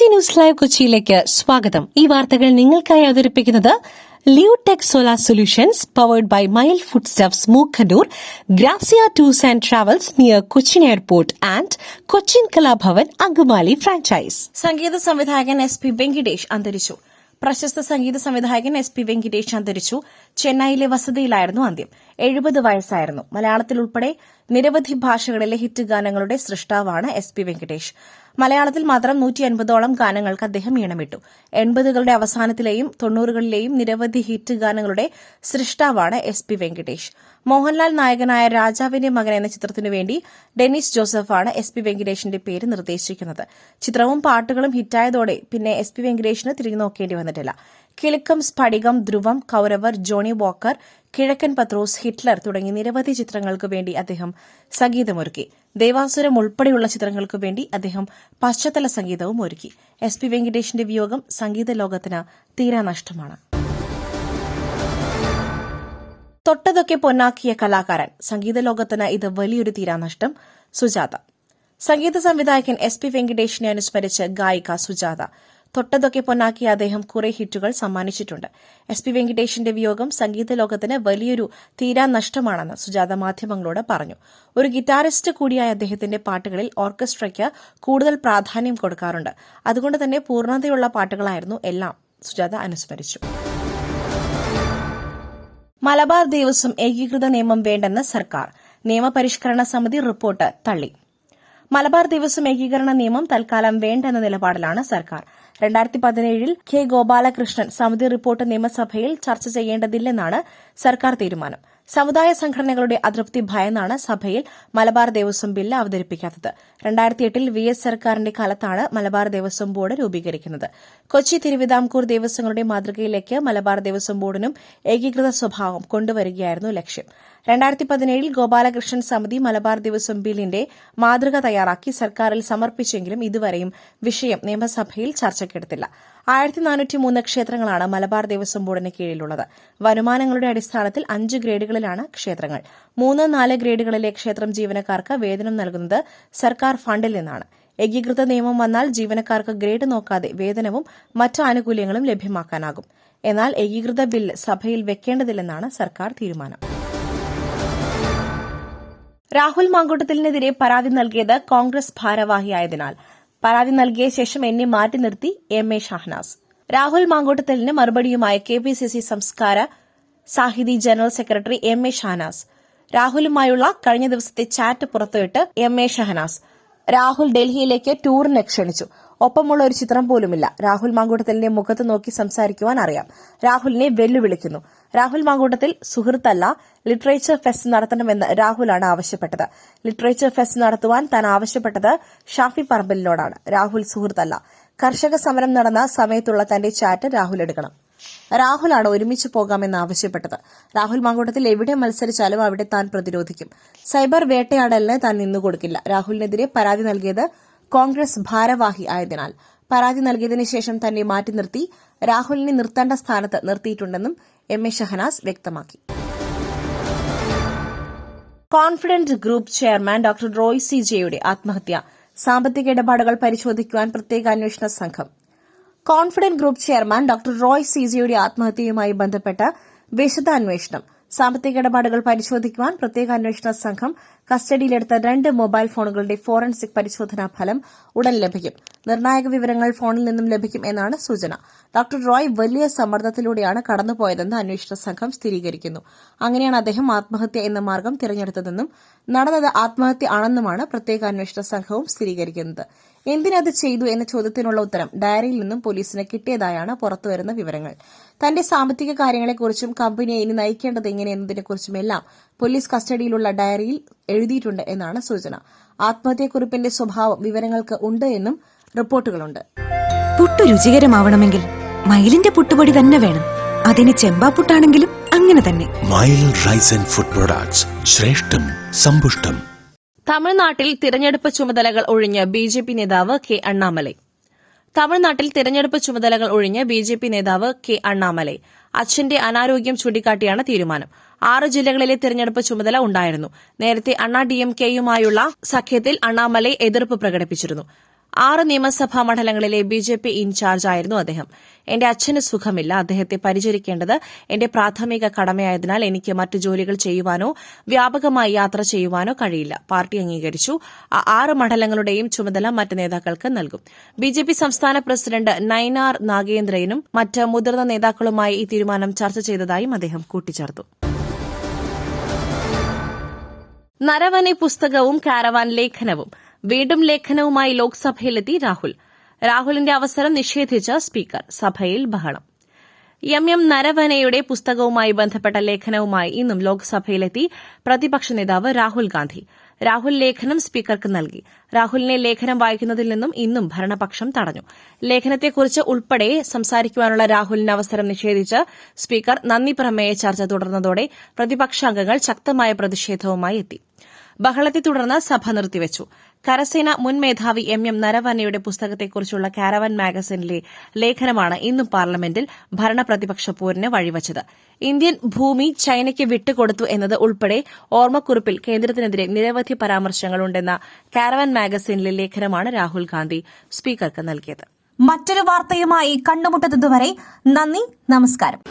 BBC news live കൊച്ചിയിലേക്ക് സ്വാഗതം. ഈ വാർത്തകൾ നിങ്ങൾക്കായി അവതരിപ്പിക്കുന്നത് Leotech solar solutions powered by mile foodstuffs Mookkannoor, Grazia tours and travels near Cochin airport and Cochin Kalabhavan Angamaly franchise. സംഗീത സംവിധായകൻ SP വെങ്കിടേഷ് അന്തരിച്ചു. പ്രശസ്ത സംഗീത സംവിധായകൻ SP വെങ്കിടേഷ് അന്തരിച്ചു. ചെന്നൈയിലെ വസതിയിലായിരുന്നു അന്ത്യം. 70 വയസ്സായിരുന്നു. മലയാളത്തിൽ ഉൾപ്പെടെ നിരവധി ഭാഷകളിലെ ഹിറ്റ് ഗാനങ്ങളുടെ സൃഷ്ടാവാണ് SP വെങ്കിടേഷ്. മലയാളത്തിൽ മാത്രം 150ഓളം ഗാനങ്ങൾക്ക് അദ്ദേഹം ഈണമിട്ടു. 80കളുടെ അവസാനത്തിലെയും 90കളിലെയും നിരവധി ഹിറ്റ് ഗാനങ്ങളുടെ സൃഷ്ടാവാണ് SP വെങ്കിടേഷ്. മോഹൻലാൽ നായകനായ രാജാവിന്റെ മകൻ എന്ന ചിത്രത്തിനുവേണ്ടി ഡെന്നിസ് ജോസഫാണ് SP വെങ്കിടേഷിന്റെ പേര് നിർദ്ദേശിക്കുന്നത്. ചിത്രവും പാട്ടുകളും ഹിറ്റായതോടെ പിന്നെ SP വെങ്കിടേഷിന് തിരിഞ്ഞു നോക്കേണ്ടി വന്നിട്ടില്ല. കിലുക്കം, സ്ഫടികം, ധ്രുവം, കൌരവർ, ജോണി വാക്കർ, കിഴക്കൻ പത്രോസ്, ഹിറ്റ്ലർ തുടങ്ങി നിരവധി ചിത്രങ്ങൾക്കു വേണ്ടി അദ്ദേഹം സംഗീതമൊരുക്കി. ദേവാസുരം ഉൾപ്പെടെയുള്ള ചിത്രങ്ങൾക്കു വേണ്ടി അദ്ദേഹം പശ്ചാത്തല സംഗീതവും ഒരുക്കി. SP വെങ്കിടേഷിന്റെ വിയോഗം സംഗീത ലോകത്തിന് തീരാനഷ്ടമാണ്. തൊട്ടതൊക്കെ പൊന്നാക്കിയ കലാകാരൻ. സംഗീത ലോകത്തിന് ഇത് വലിയൊരു തീരാനഷ്ടം. സുജാത. സംഗീത സംവിധായകൻ SP വെങ്കിടേഷിനെ അനുസ്മരിച്ച് ഗായിക സുജാത. തൊട്ടതൊക്കെ പൊന്നാക്കിയ അദ്ദേഹം കുറെ ഹിറ്റുകൾ സമ്മാനിച്ചിട്ടുണ്ട്. SP വെങ്കിടേഷിന്റെ വിയോഗം സംഗീത ലോകത്തിന് വലിയൊരു തീരാനഷ്ടമാണെന്ന് സുജാത മാധ്യമങ്ങളോട് പറഞ്ഞു. ഒരു ഗിറ്റാറിസ്റ്റ് കൂടിയായ അദ്ദേഹത്തിന്റെ പാട്ടുകളിൽ ഓർക്കസ്ട്രയ്ക്ക് കൂടുതൽ പ്രാധാന്യം കൊടുക്കാറുണ്ട്. അതുകൊണ്ട് തന്നെ പൂർണ്ണതയുള്ള പാട്ടുകളായിരുന്നു എല്ലാം. സുജാത അനുസ്മരിച്ചു. മലബാർ ദേവസ്വം ഏകീകൃത നിയമം വേണ്ടെന്ന് സർക്കാർ. നിയമപരിഷ്കരണ സമിതി റിപ്പോർട്ട് തള്ളി. മലബാർ ദേവസ്വം ഏകീകരണ നിയമം തൽക്കാലം വേണ്ടെന്ന നിലപാടിലാണ് സർക്കാർ. 2017 K. ഗോപാലകൃഷ്ണൻ സമിതി റിപ്പോർട്ട് നിയമസഭയിൽ ചർച്ച ചെയ്യേണ്ടതില്ലെന്നാണ് സർക്കാർ തീരുമാനം. സമുദായ സംഘടനകളുടെ അതൃപ്തി ഭയന്നാണ് സഭയിൽ മലബാർ ദേവസ്വം ബില്ല് അവതരിപ്പിക്കാത്തത്. 2008 VS സർക്കാരിന്റെ കാലത്താണ് മലബാർ ദേവസ്വം ബോർഡ് രൂപീകരിക്കുന്നത്. കൊച്ചി, തിരുവിതാംകൂർ ദേവസ്വങ്ങളുടെ മാതൃകയിലേക്ക് മലബാർ ദേവസ്വം ബോർഡിനും ഏകീകൃത സ്വഭാവം കൊണ്ടുവരികയായിരുന്നു ലക്ഷ്യം. 2017 ഗോപാലകൃഷ്ണൻ സമിതി മലബാർ ദേവസ്വം ബില്ലിന്റെ മാതൃക തയ്യാറാക്കി സർക്കാരിൽ സമർപ്പിച്ചെങ്കിലും ഇതുവരെയും വിഷയം നിയമസഭയിൽ ചർച്ചയ്ക്കെടുത്തില്ല. 1403 ക്ഷേത്രങ്ങളാണ് മലബാർ ദേവസ്വം ബോർഡിന് കീഴിലുള്ളത്. വരുമാനങ്ങളുടെ അടിസ്ഥാനത്തിൽ 5 ഗ്രേഡുകളിലാണ് ക്ഷേത്രങ്ങൾ. 3, 4 ഗ്രേഡുകളിലെ ക്ഷേത്രം ജീവനക്കാർക്ക് വേതനം നൽകുന്നത് സർക്കാർ ഫണ്ടിൽ നിന്നാണ്. ഏകീകൃത നിയമം വന്നാൽ ജീവനക്കാർക്ക് ഗ്രേഡ് നോക്കാതെ വേതനവും മറ്റ് ആനുകൂല്യങ്ങളും ലഭ്യമാക്കാനാകും. എന്നാൽ ഏകീകൃത ബില്ല് സഭയിൽ വെക്കേണ്ടതില്ലെന്നാണ് സർക്കാർ തീരുമാനം. രാഹുൽ മാങ്കൂട്ടത്തിലിനെതിരെ പരാതി നൽകിയത് കോൺഗ്രസ് ഭാരവാഹിയായതിനാൽ പരാതി നൽകിയ ശേഷം എന്നെ മാറ്റി നിർത്തി MA ഷഹനാസ്. രാഹുൽ മാങ്കൂട്ടത്തിലിന് മറുപടിയുമായി KPCC സംസ്കാര Sahithi general secretary MA Shahnaz. രാഹുലുമായുള്ള കഴിഞ്ഞ ദിവസത്തെ ചാറ്റ് പുറത്തുവിട്ട് MA ഷഹനാസ് രാഹുൽ ഡൽഹിയിലേക്ക് ടൂറിന് ക്ഷണിച്ചു. ഒപ്പമുള്ള ഒരു ചിത്രം പോലുമില്ല. രാഹുൽ മാങ്കൂട്ടത്തിലിന്റെ മുഖത്ത് നോക്കി സംസാരിക്കുവാൻ അറിയാം. രാഹുലിനെ വെല്ലുവിളിക്കുന്നു. രാഹുൽ മാങ്കൂട്ടത്തിൽ സുഹൃത്തല്ല, ലിറ്ററേച്ചർ ഫെസ്റ്റ് നടത്തണമെന്ന് രാഹുലാണ് ആവശ്യപ്പെട്ടത്. ലിറ്ററേച്ചർ ഫെസ്റ്റ് നടത്തുവാൻ താൻ ആവശ്യപ്പെട്ടത് ഷാഫി പറമ്പലിനോടാണ്. രാഹുൽ സുഹൃത്തല്ല. കർഷക സമരം നടന്ന സമയത്തുള്ള തന്റെ ചാറ്റ് രാഹുൽ എടുക്കണം. രാഹുലാണ് ഒരുമിച്ച് പോകാമെന്ന് ആവശ്യപ്പെട്ടത്. രാഹുൽ മാങ്കൂട്ടത്തിൽ എവിടെ മത്സരിച്ചാലും അവിടെ താൻ പ്രതിരോധിക്കും. സൈബർ വേട്ടയാടലിന് താൻ നിന്നുകൊടുക്കില്ല. രാഹുലിനെതിരെ പരാതി നൽകിയത് കോൺഗ്രസ് ഭാരവാഹി ആയതിനാൽ പരാതി നൽകിയതിനു ശേഷം തന്നെ മാറ്റി നിർത്തി രാഹുലിനെ നിർത്തേണ്ട സ്ഥാനത്ത് നിർത്തിയിട്ടുണ്ടെന്നും MA ഷഹനാസ് വ്യക്തമാക്കി. Confident group chairman doctor Roy CJയുടെ ആത്മഹത്യ. സാമ്പത്തിക ഇടപാടുകൾ പരിശോധിക്കുവാൻ പ്രത്യേക അന്വേഷണ സംഘം. Confident group chairman doctor Roy CJയുടെ ആത്മഹത്യയുമായി ബന്ധപ്പെട്ട് വിശദ അന്വേഷണം. സാമ്പത്തിക ഇടപാടുകൾ പരിശോധിക്കുവാൻ പ്രത്യേക അന്വേഷണ സംഘം കസ്റ്റഡിയിലെടുത്ത 2 മൊബൈൽ ഫോണുകളുടെ ഫോറൻസിക് പരിശോധനാ ഫലം ഉടൻ ലഭിക്കും. നിർണായക വിവരങ്ങൾ ഫോണിൽ നിന്നും ലഭിക്കും എന്നാണ് സൂചന. ഡോക്ടർ റോയ് വലിയ സമ്മർദ്ദത്തിലൂടെയാണ് കടന്നുപോയതെന്ന് അന്വേഷണ സംഘം സ്ഥിരീകരിക്കുന്നു. അങ്ങനെയാണ് അദ്ദേഹം ആത്മഹത്യ എന്ന മാർഗം തിരഞ്ഞെടുത്തതെന്നും നടന്നത് ആത്മഹത്യ ആണെന്നുമാണ് പ്രത്യേക അന്വേഷണ സംഘവും സ്ഥിരീകരിക്കുന്നത്. എന്തിനത് ചെയ്തു എന്ന ചോദ്യത്തിനുള്ള ഉത്തരം ഡയറിയിൽ നിന്നും പോലീസിന് കിട്ടിയതായാണ് പുറത്തുവരുന്ന വിവരങ്ങൾ. തന്റെ സാമ്പത്തിക കാര്യങ്ങളെക്കുറിച്ചും കമ്പനിയെ ഇനി നയിക്കേണ്ടത് എങ്ങനെയെന്നതിനെക്കുറിച്ചുമെല്ലാം പോലീസ് കസ്റ്റഡിയിലുള്ള ഡയറിയിൽ എഴുതിയിട്ടുണ്ട് എന്നാണ് സൂചന. ആത്മഹത്യക്കുറിപ്പിന്റെ സ്വഭാവം വിവരങ്ങൾക്ക് ഉണ്ട് എന്നും റിപ്പോർട്ടുകളുണ്ട്. പുട്ടു രുചികരമാവണമെങ്കിൽ മയിലിന്റെ പുട്ടുപൊടി തന്നെ വേണം. അതിന് ചെമ്പാപ്പുട്ടാണെങ്കിലും അങ്ങനെ തന്നെ. മയിൽ റൈസ് ആൻഡ് ഫുഡ് പ്രൊഡക്ട്സ്, ശ്രേഷ്ഠം സമ്പുഷ്ടം. തമിഴ്നാട്ടിൽ തിരഞ്ഞെടുപ്പ് ചുമതലകൾ ഒഴിഞ്ഞ് BJP നേതാവ് K. അണ്ണാമലൈ. തമിഴ്നാട്ടിൽ തിരഞ്ഞെടുപ്പ് ചുമതലകൾ ഒഴിഞ്ഞ് BJP നേതാവ് K. അണ്ണാമലൈ. അച്ഛന്റെ അനാരോഗ്യം ചൂണ്ടിക്കാട്ടിയാണ് തീരുമാനം. 6 ജില്ലകളിലെ തിരഞ്ഞെടുപ്പ് ചുമതല ഉണ്ടായിരുന്നു. നേരത്തെ അണ്ണാ DMKയുമായുള്ള സഖ്യത്തിൽ അണ്ണാമലൈ എതിർപ്പ് പ്രകടിപ്പിച്ചിരുന്നു. 6 നിയമസഭാ മണ്ഡലങ്ങളിലെ BJP ഇൻചാർജായിരുന്നു അദ്ദേഹം. എന്റെ അച്ഛന് സുഖമില്ല. അദ്ദേഹത്തെ പരിചരിക്കേണ്ടത് എന്റെ പ്രാഥമിക കടമയായതിനാൽ എനിക്ക് മറ്റു ജോലികൾ ചെയ്യുവാനോ വ്യാപകമായി യാത്ര ചെയ്യുവാനോ കഴിയില്ല. പാർട്ടി അംഗീകരിച്ചു. 6 മണ്ഡലങ്ങളുടെയും ചുമതല മറ്റ് നേതാക്കൾക്ക് നൽകും. BJP സംസ്ഥാന പ്രസിഡന്റ് നൈനാർ നാഗേന്ദ്രനും മറ്റ് മുതിർന്ന നേതാക്കളുമായി ഈ തീരുമാനം ചർച്ച ചെയ്തതായും അദ്ദേഹം കൂട്ടിച്ചേർത്തു. നരവനെ പുസ്തകവും കാരവാൻ ലേഖനവും. വീണ്ടും ലേഖനവുമായി ലോക്സഭയിലെത്തി രാഹുൽ. രാഹുലിന്റെ അവസരം നിഷേധിച്ച സ്പീക്കർ. സഭയിൽ ബഹളം. എം നരവനെയുടെ പുസ്തകവുമായി ബന്ധപ്പെട്ട ലേഖനവുമായി ഇന്നും ലോക്സഭയിലെത്തി പ്രതിപക്ഷ നേതാവ് രാഹുൽ ഗാന്ധി. രാഹുൽ ലേഖനം സ്പീക്കർക്ക് നൽകി. രാഹുലിനെ ലേഖനം വായിക്കുന്നതിൽ നിന്നും ഇന്നും ഭരണപക്ഷം തടഞ്ഞു. ലേഖനത്തെക്കുറിച്ച് ഉൾപ്പെടെ സംസാരിക്കുവാനുള്ള രാഹുലിന് അവസരം നിഷേധിച്ച് സ്പീക്കർ നന്ദി പ്രമേയ ചർച്ച തുടർന്നതോടെ പ്രതിപക്ഷാംഗങ്ങൾ ശക്തമായ പ്രതിഷേധവുമായി എത്തി. ബഹളത്തെ തുടർന്ന് സഭ നിർത്തിവച്ചു. കരസേന മുൻ മേധാവി എം നരവനെയുടെ പുസ്തകത്തെക്കുറിച്ചുള്ള കാരവൻ മാഗസിനിലെ ലേഖനമാണ് ഇന്നും പാർലമെന്റിൽ ഭരണപ്രതിപക്ഷ പോരിന് വഴിവച്ചത്. ഇന്ത്യൻ ഭൂമി ചൈനയ്ക്ക് വിട്ടുകൊടുത്തു എന്നത് ഉൾപ്പെടെ ഓർമ്മക്കുറിപ്പിൽ കേന്ദ്രത്തിനെതിരെ നിരവധി പരാമർശങ്ങളുണ്ടെന്ന കാരവൻ മാഗസിനിലെ ലേഖനമാണ് രാഹുൽ ഗാന്ധി സ്പീക്കർക്ക് നൽകിയത്. മറ്റൊരു വാർത്തയുമായി കണ്ടുമുട്ടുന്നതുവരെ നന്ദി, നമസ്കാരം.